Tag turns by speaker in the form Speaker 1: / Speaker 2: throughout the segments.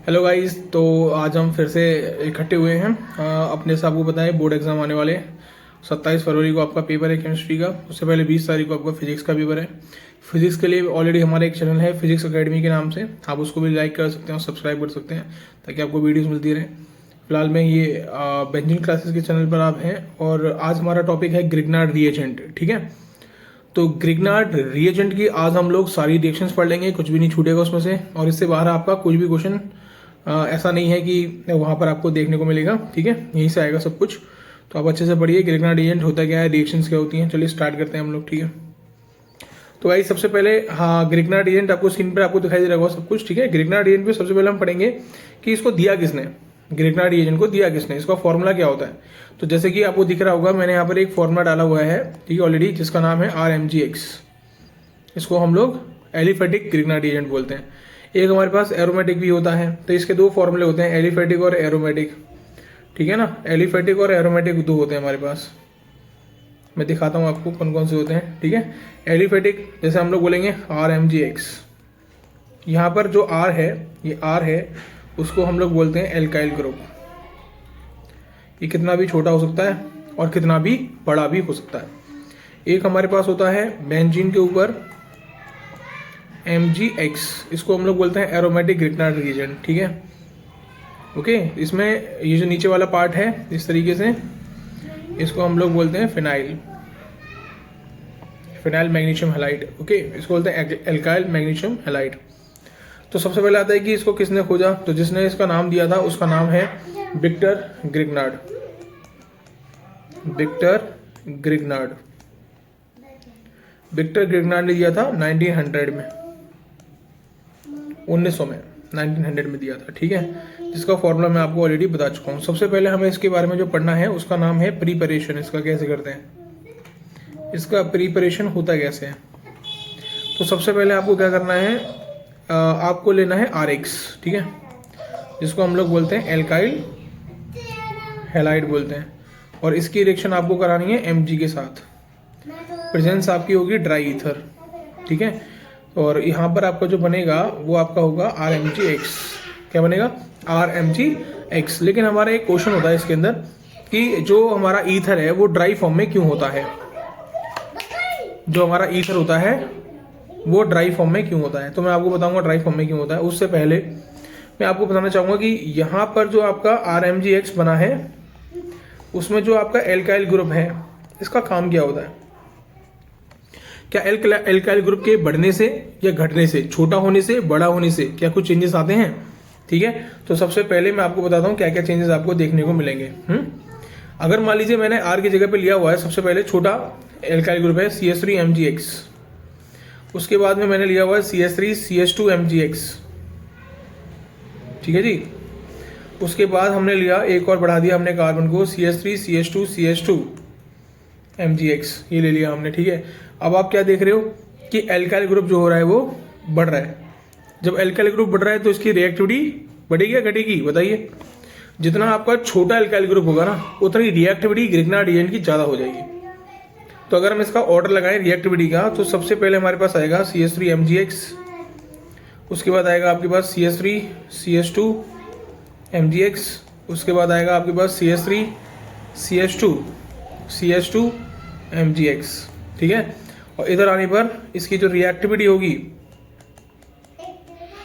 Speaker 1: Hello guys. तो आज हम फिर से इकट्ठे हुए हैं। अपने से आपको बताएं, बोर्ड एग्जाम आने वाले 27 फरवरी को आपका पेपर है केमिस्ट्री का। उससे पहले 20 तारीख को आपका फिजिक्स का पेपर है। फिजिक्स के लिए ऑलरेडी हमारा एक चैनल है फिजिक्स अकेडमी के नाम से, आप उसको भी लाइक कर सकते हैं और सब्सक्राइब कर सकते हैं ताकि आपको वीडियोज़ मिलती रहे। फिलहाल में ये बेंजिन क्लासेस के चैनल पर आप हैं और आज हमारा टॉपिक है ग्रिग्नार्ड रिएजेंट। ठीक है, तो ग्रिग्नार्ड रिएजेंट की आज हम लोग सारी रिएक्शंस पढ़ लेंगे, कुछ भी नहीं छूटेगा उसमें से। और इससे बाहर आपका कुछ भी क्वेश्चन ऐसा नहीं है कि वहां पर आपको देखने को मिलेगा। ठीक है, यहीं से आएगा सब कुछ, तो आप अच्छे से पढ़िए ग्रिग्नार्ड रिएजेंट होता क्या है, रिएक्शंस क्या होती हैं। चलिए स्टार्ट करते हैं हम लोग। ठीक है, तो भाई सबसे पहले ग्रिग्नार्ड रिएजेंट आपको स्क्रीन पर आपको दिखाई दे रहा होगा सब कुछ। ठीक है, ग्रिग्नार्ड रिएजेंट पे सबसे पहले हम पढ़ेंगे कि इसको दिया किसने, ग्रिग्नार्ड रिएजेंट को दिया किसने, इसका फॉर्मूला क्या होता है। तो जैसे कि आपको दिख रहा होगा, मैंने यहाँ पर एक फॉर्मूला डाला हुआ है, ठीक है ऑलरेडी, जिसका नाम है RMGX। इसको हम लोग एलिफेटिक ग्रिग्नार्ड रिएजेंट बोलते हैं। एक हमारे पास एरोमेटिक भी होता है, तो इसके दो फॉर्मूले होते हैं, एलिफेटिक और एरोमेटिक। ठीक है ना, एलिफेटिक और एरोमेटिक दो होते हैं हमारे पास। मैं दिखाता हूँ आपको कौन कौन से होते हैं। ठीक है, एलिफेटिक जैसे हम लोग बोलेंगे RMGX। यहाँ पर जो R है, ये R है, उसको हम लोग बोलते हैं एल्काइल ग्रुप। ये कितना भी छोटा हो सकता है और कितना भी बड़ा भी हो सकता है। एक हमारे पास होता है बेंजीन के ऊपर MgX, इसको हम लोग बोलते हैं एरोमेटिक ग्रिग्नार्ड रिएजेंट। ठीक है, ओके। इसमें ये जो नीचे वाला पार्ट है इस तरीके से, इसको हम लोग बोलते हैं फिनाइल मैग्नीशियम हैलाइड। ओके, इसको बोलते हैं एल्काइल मैग्नीशियम हैलाइड। तो सबसे पहले आता है कि इसको किसने खोजा, तो जिसने इसका नाम दिया था उसका नाम है विक्टर ग्रिग्नार्ड। विक्टर ग्रिग्नार्ड ने दिया था 1900 में, 1900 में 1900 में दिया था। ठीक है, जिसका फॉर्मूला मैं आपको ऑलरेडी बता चुका हूँ। सबसे पहले हमें इसके बारे में जो पढ़ना है उसका नाम है प्रीपरेशन। इसका कैसे करते हैं, इसका प्रीपरेशन होता कैसे है। तो सबसे पहले आपको क्या करना है, आपको लेना है RX। ठीक है, जिसको हम लोग बोलते हैं एल्काइल हैलाइड बोलते हैं, और इसकी रिएक्शन आपको करानी है Mg के साथ। प्रेजेंस आपकी होगी ड्राई ईथर। ठीक है, और यहाँ पर आपका जो बनेगा वो आपका होगा RMGX। क्या बनेगा, RMGX। लेकिन हमारा एक क्वेश्चन होता है इसके अंदर कि जो हमारा ईथर है वो ड्राई फॉर्म में क्यों होता है। जो हमारा ईथर होता है वो ड्राई फॉर्म में क्यों होता है, तो मैं आपको बताऊंगा ड्राई फॉर्म में क्यों होता है। उससे पहले मैं आपको बताना चाहूंगा कि यहाँ पर जो आपका RMGX बना है उसमें जो आपका एल्काइल ग्रुप है, इसका काम क्या होता है। क्या एल्काइल ग्रुप के बढ़ने से या घटने से, छोटा होने से बड़ा होने से क्या कुछ चेंजेस आते हैं। ठीक है, तो सबसे पहले मैं आपको बताता हूँ क्या क्या चेंजेस आपको देखने को मिलेंगे। अगर मान लीजिए मैंने R की जगह पे लिया हुआ है, सबसे पहले छोटा एल्काइल ग्रुप है CH3MgX, उसके बाद में मैंने लिया हुआ है CH3CH2MgX। ठीक है जी, उसके बाद हमने लिया एक और बढ़ा दिया हमने कार्बन को, CH3CH2CH2MgX, ये ले लिया हमने। ठीक है, अब आप क्या देख रहे हो कि एल्काइल ग्रुप जो हो रहा है वो बढ़ रहा है। जब एल्काइल ग्रुप बढ़ रहा है तो इसकी रिएक्टिविटी बढ़ेगी या घटेगी, बताइए। जितना आपका छोटा एल्काइल ग्रुप होगा ना, उतनी रिएक्टिविटी ग्रिग्नार्ड रिएजेंट की ज्यादा हो जाएगी। तो अगर हम इसका ऑर्डर लगाएं रिएक्टिविटी का, तो सबसे पहले हमारे पास आएगा CH3MgX, उसके बाद आएगा आपके पास CH3CH2MgX, उसके बाद आएगा आपके पास CH3CH2MgX। ठीक है, और इधर आने पर इसकी जो रिएक्टिविटी होगी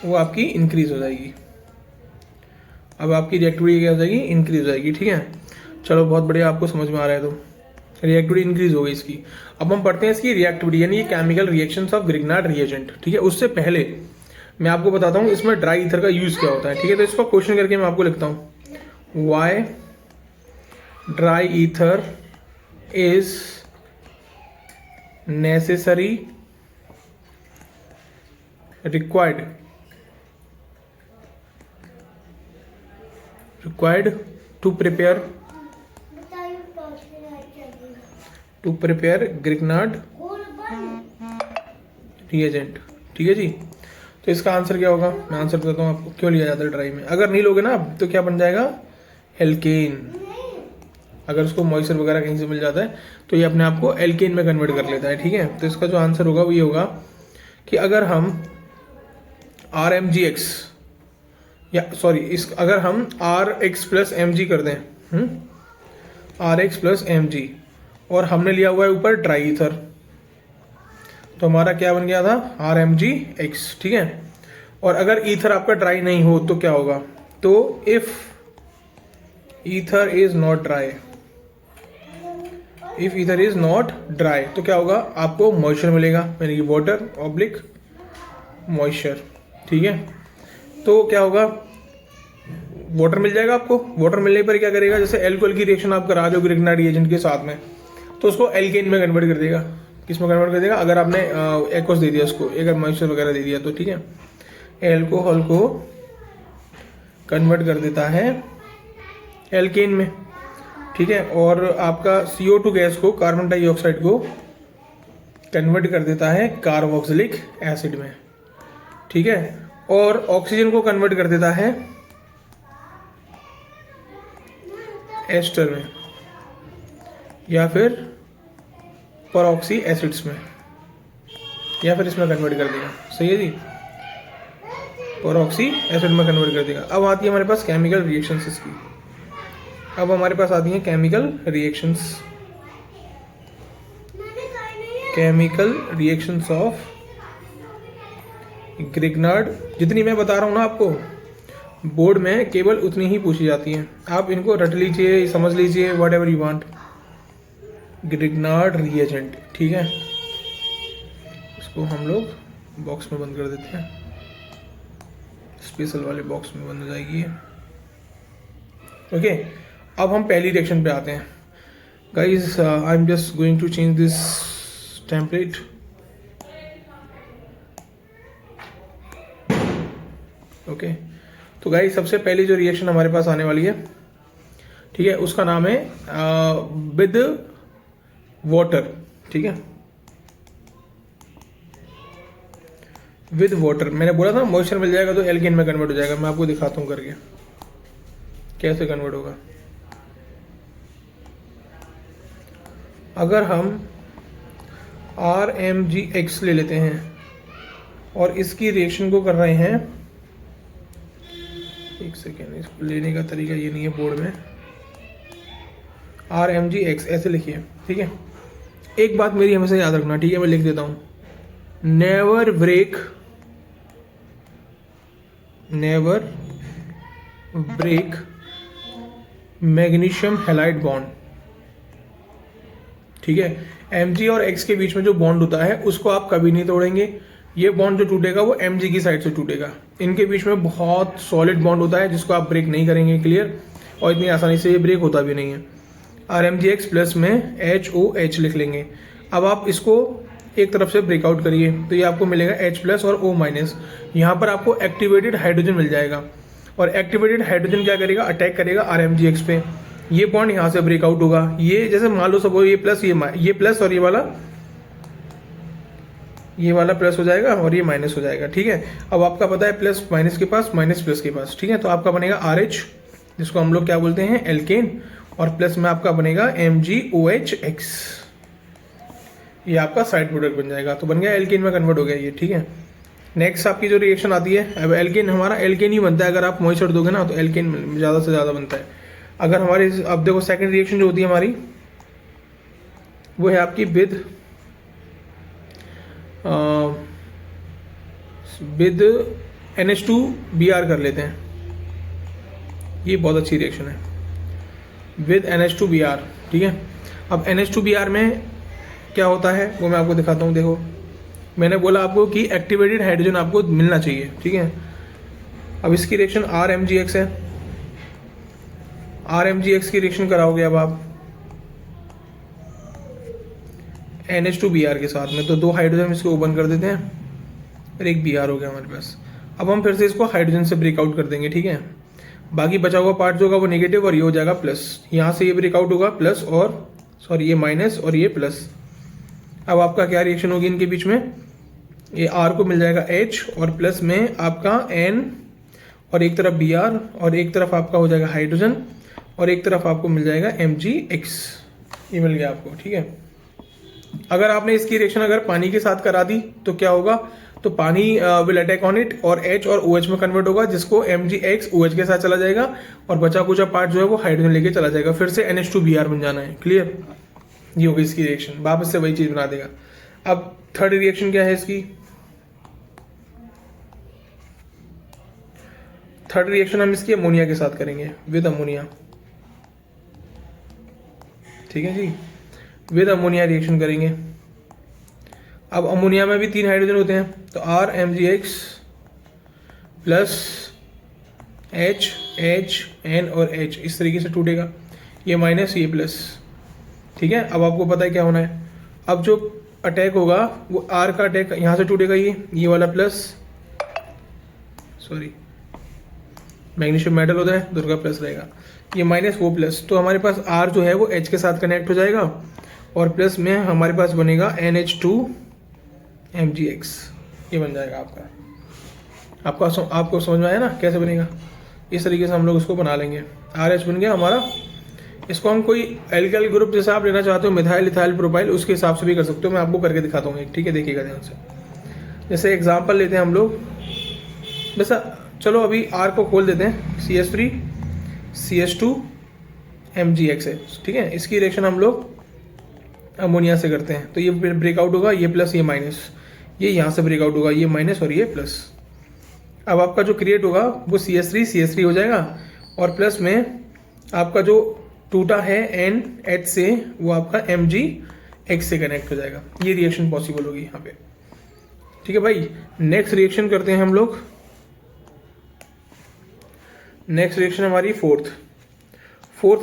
Speaker 1: वो आपकी इंक्रीज हो जाएगी। अब आपकी रिएक्टिविटी क्या हो जाएगी, इंक्रीज हो जाएगी। ठीक है, चलो बहुत बढ़िया, आपको समझ में आ रहा है। तो रिएक्टिविटी इंक्रीज हो गई इसकी। अब हम पढ़ते हैं इसकी रिएक्टिविटी, यानी chemical reactions of Grignard reagent. ठीक है, उससे पहले मैं आपको बताता हूँ इसमें ड्राई ईथर का यूज क्या होता है। ठीक है, तो इसको क्वेश्चन करके मैं आपको लिखता हूँ, why dry ether is necessary required to prepare Grignard reagent। ठीक है जी, तो इसका आंसर क्या होगा, मैं आंसर बताता हूँ आपको क्यों लिया जाता है ड्राई में। अगर नहीं लोगे ना तो क्या बन जाएगा, एल्केन। अगर उसको मॉइस्चर वगैरह कहीं से मिल जाता है तो ये अपने आप को एल्केन में कन्वर्ट कर लेता है। ठीक है, तो इसका जो आंसर होगा वो ये होगा कि अगर हम RMGX या सॉरी इस अगर हम RX प्लस mg कर दें, RX प्लस mg, और हमने लिया हुआ है ऊपर ड्राई ईथर, तो हमारा क्या बन गया था RMgX, ठीक है। और अगर ईथर आपका ड्राई नहीं हो तो क्या होगा, तो if ether is not dry, if ether is not dry तो क्या होगा, आपको मॉइस्चर मिलेगा, यानी कि वाटर ऑब्लिक मॉइस्चर, ठीक है। तो क्या होगा, वाटर मिल जाएगा आपको। वाटर मिलने पर क्या करेगा, जैसे एल्कोहल की रिएक्शन आप करा रहे हो ग्रिग्नार्ड रिएजेंट के साथ में, तो उसको एल्केन में कन्वर्ट कर देगा। किस में कन्वर्ट कर देगा, अगर आपने एक्वस दे दिया उसको, एक मॉइस्चर वगैरह दे दिया तो, ठीक है, एल्कोहल को कन्वर्ट कर देता है एल्केन में, ठीक है। और आपका CO2 गैस को, कार्बन डाइऑक्साइड को कन्वर्ट कर देता है कार्बोक्सिलिक एसिड में, ठीक है। और ऑक्सीजन को कन्वर्ट कर देता है एस्टर में, या फिर परऑक्सी एसिड्स में, या फिर इसमें कन्वर्ट कर देगा, सही है जी, परऑक्सी एसिड में कन्वर्ट कर देगा। अब आती है हमारे पास केमिकल रिएक्शंस इसकी, अब हमारे पास आती हैं chemical reactions, chemical reactions of Grignard. जितनी मैं बता रहा हूँ ना आपको, बोर्ड में केवल उतनी ही पूछी जाती हैं, आप इनको रट लीजिए, समझ लीजिए, what ever you want. Grignard reagent, ठीक है, इसको हम लोग बॉक्स में बंद कर देते हैं, स्पेशल वाले बॉक्स में बंद हो जाएगी ये, ओके। अब हम पहली रिएक्शन पे आते हैं guys. I am just going to change this template, okay. तो गाइस सबसे पहली जो रिएक्शन हमारे पास आने वाली है, ठीक है, उसका नाम है विद वाटर, ठीक है, विद वाटर। मैंने बोला था मॉइस्चर मिल जाएगा तो एल्केन में कन्वर्ट हो जाएगा। मैं आपको दिखाता हूँ करके कैसे कन्वर्ट होगा। अगर हम RMgX ले लेते हैं और इसकी रिएक्शन को कर रहे हैं, एक सेकेंड, इसको लेने का तरीका ये नहीं है बोर्ड में, RMgX ऐसे लिखिए, ठीक है। एक बात मेरी हमेशा याद रखना, ठीक है, मैं लिख देता हूं, never break magnesium halide bond, ठीक है। Mg और X के बीच में जो बॉन्ड होता है उसको आप कभी नहीं तोड़ेंगे। ये बॉन्ड जो टूटेगा वो Mg की साइड से टूटेगा। इनके बीच में बहुत सॉलिड बॉन्ड होता है जिसको आप ब्रेक नहीं करेंगे, क्लियर, और इतनी आसानी से ये ब्रेक होता भी नहीं है। RMgX प्लस में HOH लिख लेंगे। अब आप इसको एक तरफ से ब्रेकआउट करिए तो ये आपको मिलेगा H प्लस और O माइनस। यहाँ पर आपको एक्टिवेटेड हाइड्रोजन मिल जाएगा, और एक्टिवेटेड हाइड्रोजन क्या करेगा, अटैक करेगा RMgX पे। ये बॉन्ड यहाँ से ब्रेकआउट होगा। ये जैसे मान लो सब ये प्लस, ये प्लस और ये वाला प्लस हो जाएगा और ये माइनस हो जाएगा, ठीक है। अब आपका पता है प्लस माइनस के पास, माइनस प्लस के पास, ठीक है। तो आपका बनेगा RH, जिसको हम लोग क्या बोलते हैं, एल्केन, और प्लस में आपका बनेगा MgOHX। ये आपका साइड प्रोडक्ट बन जाएगा, तो बन गया एल्केन में कन्वर्ट हो गया ये, ठीक है। नेक्स्ट आपकी जो रिएक्शन आती है, अब एल्केन हमारा एल्केन ही बनता है। अगर आप मॉइस्चर दोगे ना तो एल्केन ज़्यादा से ज़्यादा बनता है। अगर हमारे, अब देखो सेकंड रिएक्शन जो होती है हमारी, वो है आपकी विद NH2Br कर लेते हैं। ये बहुत अच्छी रिएक्शन है, विद NH2Br, ठीक है। अब NH2Br में क्या होता है वो मैं आपको दिखाता हूँ। देखो, मैंने बोला आपको कि एक्टिवेटेड हाइड्रोजन आपको मिलना चाहिए, ठीक है। अब इसकी रिएक्शन RMgX है, RMgX की रिएक्शन कराओगे अब आप NH2Br के साथ में, तो 2 हाइड्रोजन इसको ओपन कर देते हैं और एक Br हो गया हमारे पास। अब हम फिर से इसको हाइड्रोजन से ब्रेकआउट कर देंगे, ठीक है। बाकी बचा हुआ पार्ट जो होगा वो नेगेटिव, और ये हो जाएगा प्लस। यहाँ से ये ब्रेकआउट होगा प्लस, और सॉरी ये माइनस और ये प्लस। अब आपका क्या रिएक्शन होगी इनके बीच में, ये R को मिल जाएगा H, और प्लस में आपका N, और एक तरफ Br, और एक तरफ आपका हो जाएगा हाइड्रोजन, और एक तरफ आपको मिल जाएगा MgX। ये मिल गया आपको, ठीक है। अगर आपने इसकी रिएक्शन अगर पानी के साथ करा दी तो क्या होगा, तो पानी विल अटैक ऑन इट और H और OH में कन्वर्ट होगा, जिसको MgX OH के साथ चला जाएगा और बचा कुचा पार्ट जो है वो हाइड्रोजन लेके चला जाएगा, फिर से NH2Br बन जाना है। क्लियर? ये होगी इसकी रिएक्शन, वापस से वही चीज बना देगा। अब थर्ड रिएक्शन क्या है इसकी? थर्ड रिएक्शन हम इसकी अमोनिया के साथ करेंगे, विद अमोनिया। ठीक है जी, विद अमोनिया रिएक्शन करेंगे। अब अमोनिया में भी 3 हाइड्रोजन होते हैं, तो RMgX plus H H N और H इस तरीके से टूटेगा, ये माइनस ये प्लस। ठीक है, अब आपको पता है क्या होना है। अब जो अटैक होगा वो R का अटैक यहाँ से टूटेगा, ये वाला प्लस, सॉरी मैग्नीशियम मेटल होता है, दुर्गा प्लस रहेगा, ये माइनस वो प्लस। तो हमारे पास R जो है वो H के साथ कनेक्ट हो जाएगा और प्लस में हमारे पास बनेगा NH2MgX, ये बन जाएगा आपका। आपको समझ में आया ना कैसे बनेगा? इस तरीके से हम लोग इसको बना लेंगे। RH बन गया हमारा। इसको हम कोई एल्काइल ग्रुप जैसा आप लेना चाहते हो, मिथाइल इथाइल प्रोपाइल, उसके हिसाब से भी कर सकते हो। मैं आपको करके दिखाता हूँ, ठीक है, देखिएगा ध्यान से। जैसे एग्जांपल लेते हैं हम लोग, वैसा चलो अभी R को खोल देते हैं, CH3 CH2MgX है। ठीक है, इसकी रिएक्शन हम लोग अमोनिया से करते हैं, तो ये ब्रेकआउट होगा, ये प्लस ये माइनस, ये यहाँ से ब्रेकआउट होगा, ये माइनस और ये प्लस। अब आपका जो क्रिएट होगा वो CH3 हो जाएगा और प्लस में आपका जो टूटा है NH से वो आपका MgX से कनेक्ट हो जाएगा। ये रिएक्शन पॉसिबल होगी यहाँ पे। ठीक है भाई, नेक्स्ट रिएक्शन करते हैं हम लोग। नेक्स्ट रिएक्शन हमारी फोर्थ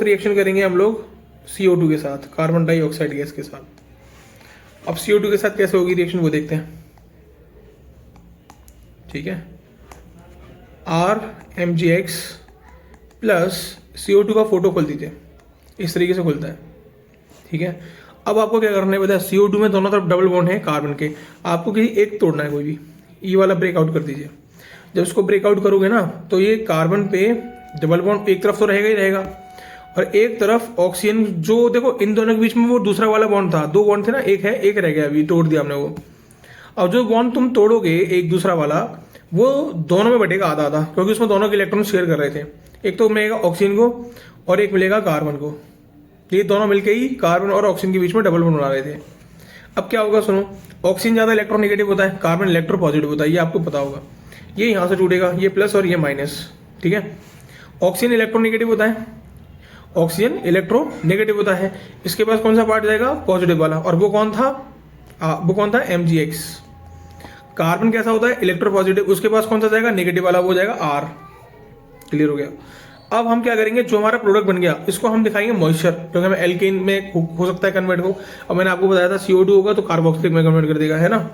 Speaker 1: रिएक्शन करेंगे हम लोग CO2 के साथ, कार्बन डाइऑक्साइड गैस के साथ। अब CO2 के साथ कैसे होगी रिएक्शन वो देखते हैं। ठीक है, RMgX प्लस CO2 का फोटो खोल दीजिए, इस तरीके से खुलता है। ठीक है, अब आपको क्या करना है पता है? CO2 में दोनों तरफ डबल बॉन्ड है कार्बन के, आपको किसी एक तोड़ना है, कोई भी ये वाला ब्रेकआउट कर दीजिए। जब इसको ब्रेकआउट करोगे ना तो ये कार्बन पे डबल बॉन्ड एक तरफ तो रहेगा ही रहेगा और एक तरफ ऑक्सीजन, जो देखो इन दोनों के बीच में वो दूसरा वाला बॉन्ड था, 2 बॉन्ड थे ना, एक है, एक रह गया, अभी तोड़ दिया हमने वो। अब जो बॉन्ड तुम तोड़ोगे एक दूसरा वाला, वो दोनों में बटेगा आधा आधा, क्योंकि उसमें दोनों के इलेक्ट्रॉन शेयर कर रहे थे। एक तो मिलेगा ऑक्सीजन को और एक मिलेगा कार्बन को, ये दोनों मिलके ही कार्बन और ऑक्सीजन के बीच में डबल बॉन्ड बना रहे थे। अब क्या होगा सुनो, ऑक्सीजन ज्यादा इलेक्ट्रोनेगेटिव होता है, कार्बन इलेक्ट्रोपॉजिटिव होता है, ये आपको पता होगा। ये यहाँ से टूटेगा, ये प्लस और ये माइनस। ठीक है, ऑक्सीजन इलेक्ट्रोनेगेटिव होता है, ऑक्सीजन इलेक्ट्रोनेगेटिव होता है, इसके पास कौन सा पार्ट जाएगा? पॉजिटिव वाला, और वो कौन था? MgX। कार्बन कैसा होता है? इलेक्ट्रोपॉजिटिव, उसके पास कौन सा जाएगा? नेगेटिव वाला, वो जाएगा R। क्लियर हो गया? अब हम क्या करेंगे, जो हमारा प्रोडक्ट बन गया इसको हम दिखाएंगे मॉइस्चर, क्योंकि हमें एल्केन में हो सकता है कन्वर्ट हो। अब मैंने आपको बताया था CO2 होगा तो कार्बोक्सिलिक में कन्वर्ट कर देगा, है ना,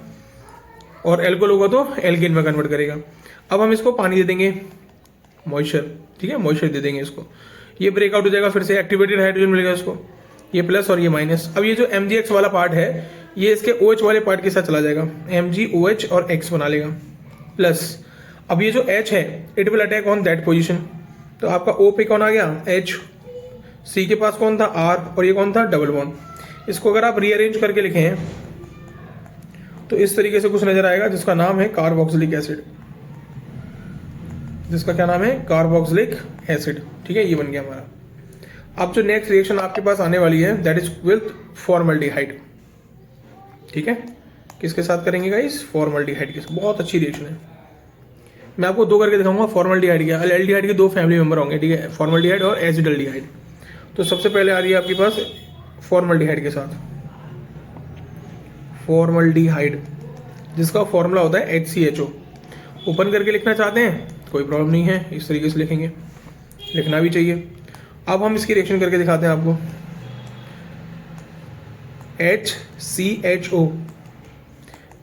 Speaker 1: और एल्कोहल होगा तो एल्केन में कन्वर्ट करेगा। अब हम इसको पानी दे देंगे, मॉइस्चर। ठीक है, मॉइस्चर दे देंगे इसको, ये ब्रेकआउट हो जाएगा, फिर से एक्टिवेटेड हाइड्रोजन मिलेगा इसको, ये प्लस और ये माइनस। अब ये जो MgX वाला पार्ट है ये इसके OH वाले पार्ट के साथ चला जाएगा, MgOH और X बना लेगा प्लस। अब ये जो H है it will attack on that position, तो आपका O पे कौन आ गया? H। C के पास कौन था? R, और ये कौन था? Double bond. इसको अगर आप रीअरेंज करके लिखें तो इस तरीके से कुछ नजर आएगा, जिसका नाम है कार्बोक्सिलिक एसिड, जिसका क्या नाम है? Carboxylic acid. ठीक है, ये बन गया हमारा। अब जो नेक्स्ट रिएक्शन आपके पास आने वाली है दैट इज विद फॉर्मल्डिहाइड। ठीक है, किसके साथ करेंगे गाइस? फॉर्मल्डिहाइड के साथ। बहुत अच्छी रिएक्शन है, मैं आपको 2 करके दिखाऊंगा। फॉर्मल्डिहाइड के, एल्डिहाइड के 2 फैमिली मेंबर होंगे। ठीक है, फॉर्मल्डिहाइड और एसिडल्डिहाइड। तो सबसे पहले आ रही है आपके पास फॉर्मल्डिहाइड के साथ, फॉर्मल्डिहाइड, जिसका फॉर्मूला होता है HCHO। ओपन करके लिखना चाहते हैं कोई प्रॉब्लम नहीं है, इस तरीके से लिखेंगे, लिखना भी चाहिए। अब हम इसकी रिएक्शन करके दिखाते हैं आपको। HCHO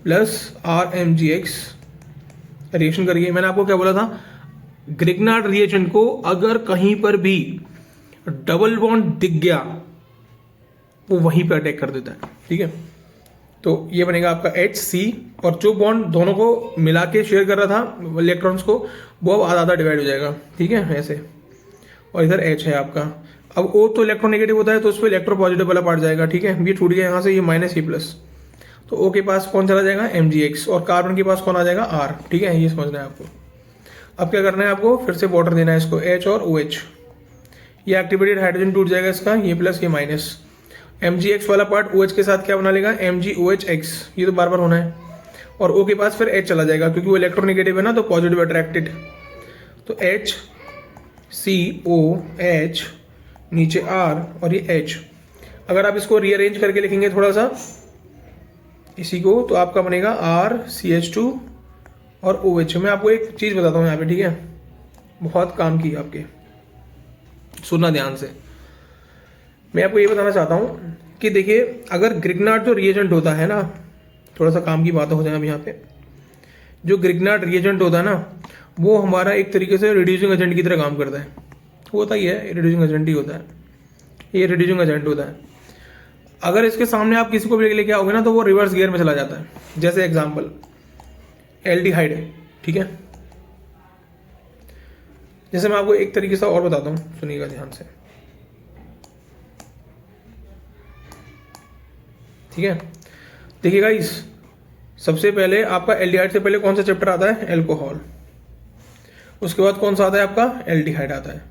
Speaker 1: प्लस RMgX रिएक्शन करिए। मैंने आपको क्या बोला था? ग्रिग्नार्ड रिएजेंट को अगर कहीं पर भी डबल बॉन्ड दिख गया वो वहीं पे अटैक कर देता है। ठीक है, तो ये बनेगा आपका HC, और जो बॉन्ड दोनों को मिला के शेयर कर रहा था इलेक्ट्रॉन्स को, वो अब आधा आधा डिवाइड हो जाएगा। ठीक है, ऐसे, और इधर H है आपका। अब O तो इलेक्ट्रोनेगेटिव होता है तो उस पर इलेक्ट्रोपॉजिटिव वाला पार्ट जाएगा। ठीक है, ये छूट गया यहाँ से, ये माइनस ये प्लस, तो तो O के पास कौन चला जाएगा MgX, और कार्बन के पास कौन आ जाएगा R। ठीक है, ये समझना है आपको। अब क्या करना है आपको, फिर से बॉर्डर देना है इसको H और OH। ये एक्टिवेटेड हाइड्रोजन टूट जाएगा इसका, ये प्लस ये माइनस। MgX वाला पार्ट OH के साथ क्या बना लेगा MgOHX, ये तो बार बार होना है। और O के पास फिर H चला जाएगा क्योंकि वो इलेक्ट्रोनेगेटिव है ना, तो पॉजिटिव अट्रैक्टेड। तो HCOH नीचे R और ये H। अगर आप इसको रीअरेंज करके लिखेंगे थोड़ा सा इसी को, तो आपका बनेगा RCH2 और OH। मैं आपको एक चीज़ बताता हूँ यहाँ पे, ठीक है, बहुत काम की आपके, सुनना ध्यान से। मैं आपको ये बताना चाहता हूँ कि देखिए, अगर ग्रिग्नार्ड जो रिएजेंट होता है ना, थोड़ा सा काम की बात हो जाए अब यहाँ पे। जो ग्रिग्नार्ड रिएजेंट होता है ना, वो हमारा एक तरीके से रिड्यूसिंग एजेंट की तरह काम करता है। होता ही है, रिड्यूसिंग एजेंट ही होता है, ये रिड्यूसिंग एजेंट होता है। अगर इसके सामने आप किसी को भी लेके आओगे ना, तो वो रिवर्स गियर में चला जाता है। जैसे एग्जाम्पल एल्डिहाइड, ठीक है। जैसे मैं आपको एक तरीके से और बताता हूँ, सुनिएगा ध्यान से, ठीक है। देखिए गाइस, सबसे पहले आपका एल्डिहाइड से पहले कौन सा चैप्टर आता है, एल्कोहल। उसके बाद कौन सा आता है आपका, एल्डिहाइड आता है,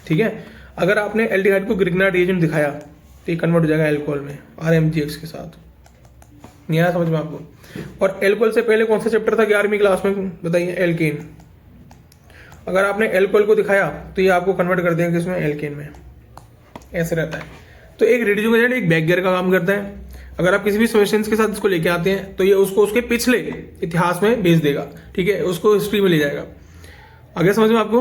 Speaker 1: ठीक है। अगर आपने एल्डिहाइड को ग्रिग्नार्ड रिएजेंट दिखाया तो ये कन्वर्ट हो जाएगा एल्कोहल में RMgX के साथ। नहीं आया समझ में आपको। और एल्कोहल से पहले कौन सा चैप्टर था 11वीं क्लास में, बताइए, एल्केन। अगर आपने एल्कोहल को दिखाया तो ये आपको कन्वर्ट कर देगा किसमें, एल्केन में। ऐसे रहता है। तो एक रिड्यूसिंग एजेंट एक बैक गियर का काम करता है। अगर आप किसी भी सॉल्यूशंस के साथ इसको लेके आते हैं तो ये उसको उसके पिछले इतिहास में भेज देगा, ठीक है, उसको हिस्ट्री में ले जाएगा। आगे समझ में आपको,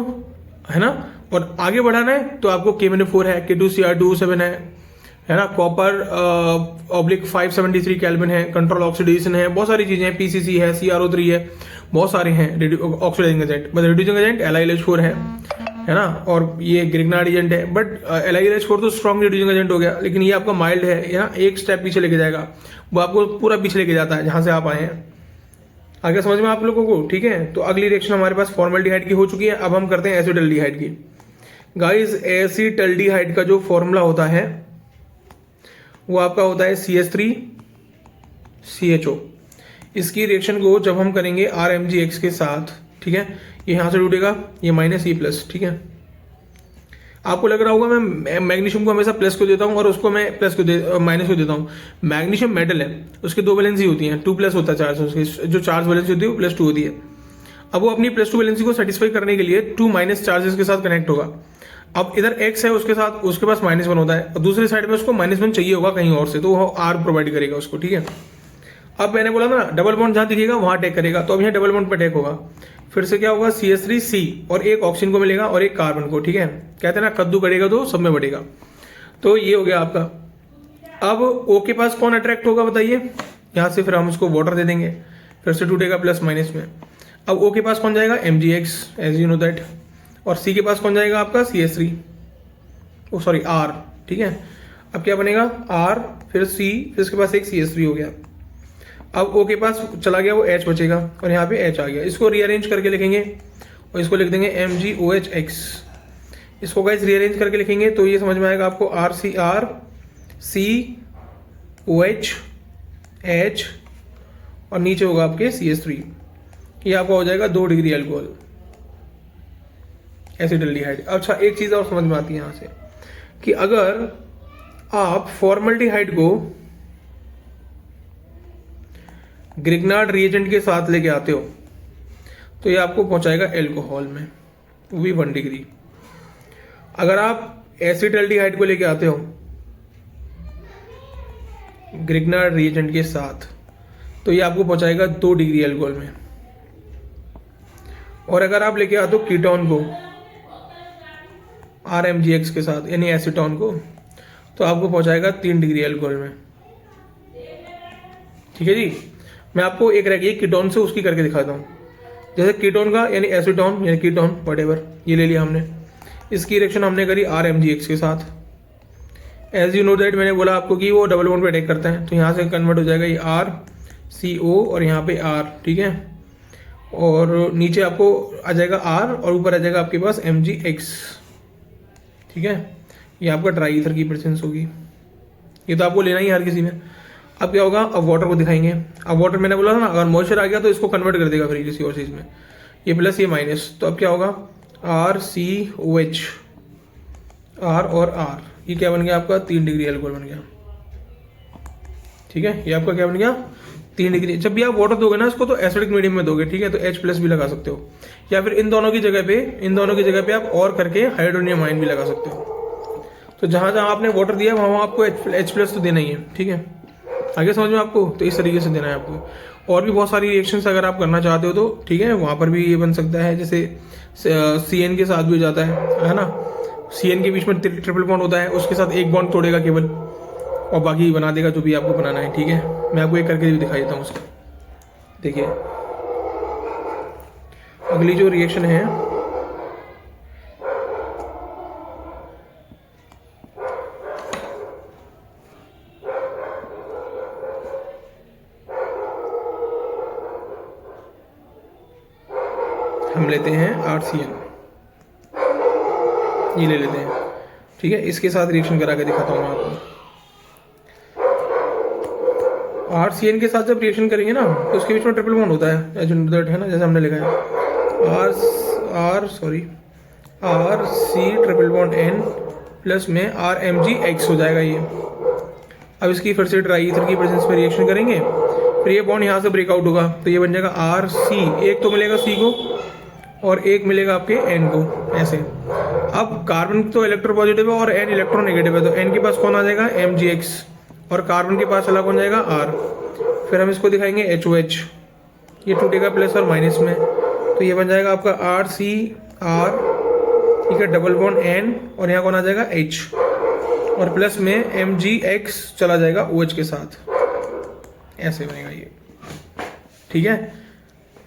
Speaker 1: है ना। और आगे बढ़ाना है तो आपको K-4 है, K2Cr27 है ना, कॉपर /573 केल्विन है, कंट्रोल ऑक्सीडेशन है, बहुत सारी चीजें हैं, PCC है, CrO3 है, बहुत सारे हैं oxidizing agent. But reducing agent LiLH4 है ना, और ये ग्रिग्नार्ड एजेंट है। बट LiLH4 तो स्ट्रॉन्ग रिड्यूसिंग एजेंट हो गया, लेकिन ये आपका माइल्ड है ना, एक स्टेप पीछे लेके जाएगा, वो आपको पूरा पीछे लेके जाता है जहां से आप आए हैं। आगे समझ में आप लोगों को, ठीक है। तो अगली रिएक्शन हमारे पास फॉर्मल्डिहाइड की हो चुकी है। अब हम करते हैं एसिटल्डिहाइड की। गाइस, एसिटल्डिहाइड का जो फॉर्मूला होता है वो आपका होता है CH3CHO। इसकी रिएक्शन को जब हम करेंगे RMgX के साथ, ठीक है, ये यहां से टूटेगा, ये माइनस ये प्लस, ठीक है। आपको लग रहा होगा मैं मैग्नीशियम को हमेशा प्लस को देता हूं और उसको मैं माइनस को देता हूं। मैग्नीशियम मेटल है, उसके दो वैलेंसी होती हैं, 2+ होता है चार्ज, उसकी जो चार्ज वैलेंसी होती है वो +2 होती है। अब वो अपनी +2 वैलेंसी को सेटिस्फाई करने के लिए 2- चार्जेस के साथ कनेक्ट होगा। अब इधर X है उसके साथ, उसके पास -1 होता है, और दूसरी साइड में उसको -1 चाहिए होगा कहीं और से, तो वो R प्रोवाइड करेगा उसको, ठीक है। अब मैंने बोला ना, डबल बॉन्ड जहां दिखेगा वहां अटैक करेगा, तो अब यहाँ डबल बॉन्ड पर अटैक होगा। फिर से क्या होगा, CH3C, और एक ऑक्सीजन को मिलेगा और एक कार्बन को, ठीक है। कहते हैं ना, कद्दू करेगा तो सब में बढ़ेगा। तो ये हो गया आपका। अब O के पास कौन अट्रैक्ट होगा बताइए, यहां से फिर हम उसको वाटर दे देंगे, फिर से टूटेगा +- में। अब O के पास कौन जाएगा, MgX, as you know that. और C के पास कौन जाएगा आपका, CH3, R, ठीक है। अब क्या बनेगा, R, फिर C, फिर इसके पास एक CH3 हो गया। अब O के पास चला गया, वो H बचेगा, और यहाँ पे H आ गया। इसको रीअरेंज करके लिखेंगे और इसको लिख देंगे MgOHX। इसको गाइस रीअरेंज करके लिखेंगे तो ये समझ में आएगा आपको, RCr, COH, H, और नीचे होगा आपके CH3। ये आपका हो जाएगा 2 डिग्री अल्कोहल, एसिटल्डिहाइड। अच्छा, एक चीज और समझ में आती है यहां से कि अगर आप फॉर्मल्डिहाइड को ग्रिग्नार्ड रिएजेंट के साथ लेके आते हो तो ये आपको पहुंचाएगा एल्कोहल में, वो भी 1 डिग्री। अगर आप एसिटल्डिहाइड को लेके आते हो ग्रिग्नार्ड रिएजेंट के साथ तो ये आपको पहुंचाएगा 2 डिग्री अल्कोहल में। और अगर आप लेके आते हो कीटोन को RMgX के साथ, यानी एसीटोन को, तो आपको पहुंचाएगा 3 डिग्री अल्कोहल में, ठीक है जी। मैं आपको एक रह गई कीटोन से उसकी करके दिखाता हूँ। जैसे कीटोन का यानी एसीटोन यानी कीटोन व्हाटएवर, ये ले लिया हमने, इसकी रिएक्शन हमने करी RMgX के साथ। एज यू नो दैट, मैंने बोला आपको कि वो डबल बॉन्ड पे अटैक करता है, तो यहाँ से कन्वर्ट हो जाएगा ये RCO और यहाँ पे R, ठीक है। और नीचे आपको आ जाएगा R और ऊपर आ जाएगा आपके पास MgX, ठीक है। ये आपका ट्राई ईथर की प्रेजेंस होगी, ये तो आपको लेना ही हर किसी में। अब क्या होगा, अब वाटर को दिखाएंगे। अब वाटर मैंने बोला था ना, अगर मॉइस्चर आ गया तो इसको कन्वर्ट कर देगा फिर किसी और चीज़ में, ये प्लस ये माइनस। तो अब क्या होगा, RCOH, R और R, ये क्या बन गया आपका 3 डिग्री एल्कोहल बन गया। ठीक है, ये आपका क्या बन गया 3 डिग्री। जब भी आप वाटर दोगे ना इसको तो एसिडिक मीडियम में दोगे, ठीक है, तो H+ भी लगा सकते हो, या फिर इन दोनों की जगह पे आप और करके हाइड्रोनियम आयन भी लगा सकते हो। तो जहां जहां आपने वाटर दिया वहां आपको H+ तो देना ही है। ठीक है, आगे समझ में आपको, तो इस तरीके से देना है आपको। और भी बहुत सारी रिएक्शंस अगर आप करना चाहते हो तो ठीक है, वहां पर भी ये बन सकता है, जैसे CN के साथ भी हो जाता है ना, CN के बीच में ट्रिपल बॉन्ड होता है, उसके साथ एक बॉन्ड तोड़ेगा केवल और बाकी बना देगा जो भी आपको बनाना है। ठीक है, मैं आपको एक करके भी दिखा देता हूँ उसका। देखिए अगली जो रिएक्शन है, हम लेते हैं RCN, ये ले लेते हैं। ठीक है, इसके साथ रिएक्शन करा के दिखाता हूँ मैं आपको। RCN के साथ जब रिएक्शन करेंगे ना तो उसके बीच में ट्रिपल बॉन्ड होता है, है ना, जैसे हमने लिखा है RC triple bond N plus में RMgX हो जाएगा ये। अब इसकी फिर से ड्राई ईथर की प्रेजेंस में रिएक्शन करेंगे, फिर ये बॉन्ड यहाँ से ब्रेकआउट होगा, तो ये बन जाएगा RC, एक तो मिलेगा C को और एक मिलेगा आपके N को, ऐसे। अब कार्बन तो इलेक्ट्रोपॉजिटिव है और N इलेक्ट्रोनेगेटिव है, तो N के पास कौन आ जाएगा Mgx, और कार्बन के पास चला कौन जाएगा R। फिर हम इसको दिखाएंगे HOH, ये टूटेगा प्लस और माइनस में, तो ये बन जाएगा आपका RCR, ठीक है, डबल बॉन्ड N और यहाँ कौन आ जाएगा H, और प्लस में Mgx चला जाएगा OH के साथ, ऐसे बनेगा ये। ठीक है,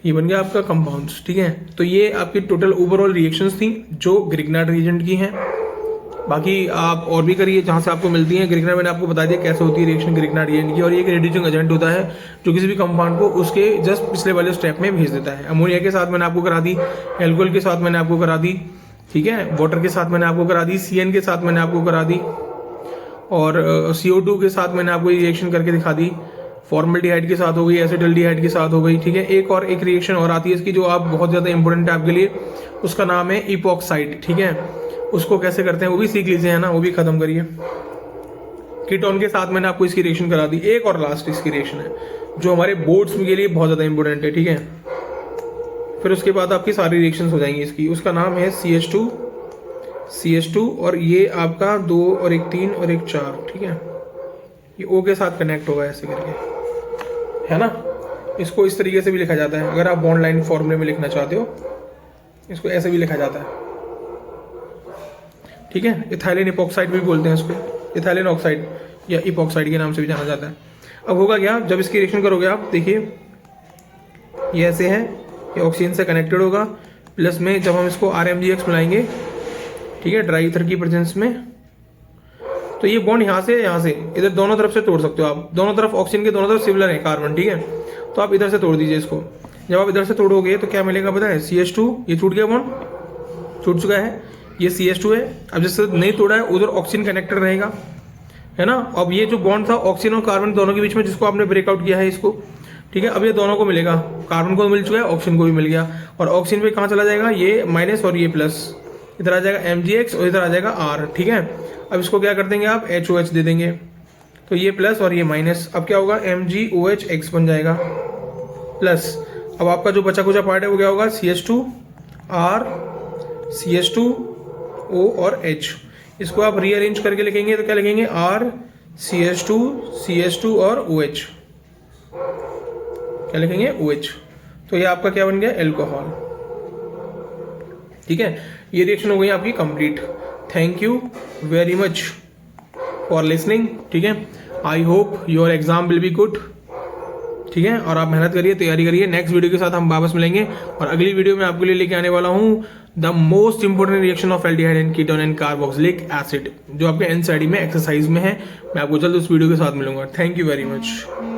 Speaker 1: ये बन गया आपका कंपाउंड्स। ठीक है, तो ये आपकी टोटल ओवरऑल रिएक्शंस थी जो ग्रिग्नार्ड रिएजेंट की हैं। बाकी आप और भी करिए जहाँ से आपको मिलती है। ग्रिग्नार्ड मैंने आपको बता दिया कैसे होती है रिएक्शन ग्रिग्नार्ड रिएजेंट की, और ये एक रेड्यूसिंग एजेंट होता है जो किसी भी कंपाउंड को उसके जस्ट पिछले वाले स्टेप में भेज देता है। अमोनिया के साथ मैंने आपको करा दी, एल्कोहल के साथ मैंने आपको करा दी, ठीक है, वाटर के साथ मैंने आपको करा दी, CN के साथ मैंने आपको करा दी, और CO2 के साथ मैंने आपको रिएक्शन करके दिखा दी, फॉर्मल्डिहाइड के साथ हो गई, एसिटल्डिहाइड के साथ हो गई। ठीक है, एक रिएक्शन और आती है इसकी जो आप बहुत ज़्यादा इंपॉर्टेंट है आपके लिए, उसका नाम है इपॉक्साइड। ठीक है, उसको कैसे करते हैं वो भी सीख लीजिए, है ना, वो भी खत्म करिए। कीटोन के साथ मैंने आपको इसकी रिएक्शन करा दी। एक और लास्ट इसकी रिएक्शन है जो हमारे बोर्ड्स के लिए बहुत ज़्यादा इंपॉर्टेंट है। ठीक है, फिर उसके बाद आपकी सारी रिएक्शन हो जाएंगी इसकी। उसका नाम है CH2 और ये आपका 2 और 1 3 और 1 4। ठीक है, ये O के साथ कनेक्ट होगा ऐसे करके, है ना। इसको इस तरीके से भी लिखा जाता है, अगर आप बॉन्ड लाइन फॉर्मूले में लिखना चाहते हो इसको ऐसे भी लिखा जाता है। ठीक है, इथाइलिन इपॉक्साइड भी बोलते हैं इसको, इथाइलिन ऑक्साइड या इपॉक्साइड के नाम से भी जाना जाता है। अब होगा क्या, जब इसकी रिएक्शन करोगे आप, देखिए ये ऐसे है, ये ऑक्सीजन से कनेक्टेड होगा, प्लस में जब हम इसको RMgX मिलाएंगे, ठीक है, ड्राई ईथर की प्रेजेंस में, तो ये बॉन्ड यहाँ से इधर दोनों तरफ से तोड़ सकते हो आप। दोनों तरफ ऑक्सीजन के दोनों तरफ सिमिलर है कार्बन। ठीक है, तो आप इधर से तोड़ दीजिए इसको। जब आप इधर से तोड़ोगे तो क्या मिलेगा पता है, CH2, ये टूट गया, बॉन्ड टूट चुका है, ये CH2 है। अब जिससे नहीं तोड़ा है उधर ऑक्सीजन कनेक्टेड रहेगा, है ना। अब ये जो बॉन्ड था ऑक्सीजन और कार्बन दोनों के बीच में, जिसको आपने ब्रेकआउट किया है इसको, ठीक है, अब ये दोनों को मिलेगा, कार्बन को मिल चुका है, ऑक्सीजन को भी मिल गया, और ऑक्सीजन पे कहाँ चला जाएगा, ये माइनस और ये प्लस, इधर आ जाएगा Mgx और इधर आ जाएगा R। ठीक है, अब इसको क्या कर देंगे आप, HOH दे देंगे, तो ये प्लस और ये माइनस, अब क्या होगा MgOHX बन जाएगा प्लस। अब आपका जो बचा कुचा पार्ट है वो क्या होगा, CH2 R CH2O और H। इसको आप रीअरेंज करके लिखेंगे तो क्या लिखेंगे, R CH2 और OH, क्या लिखेंगे OH। तो ये आपका क्या बन गया, एल्कोहल। ठीक है, ये रिएक्शन हो गई आपकी complete. Thank you very much for listening. ठीक है, I hope your exam will be good. ठीक है, और आप मेहनत करिए, तैयारी करिए। नेक्स्ट वीडियो के साथ हम वापस मिलेंगे, और अगली वीडियो में आपके लिए लेके आने वाला हूँ the most important reaction of aldehyde and ketone and carboxylic acid, जो आपके NCERT में एक्सरसाइज में है। मैं आपको जल्द उस वीडियो के साथ मिलूंगा। Thank you very much.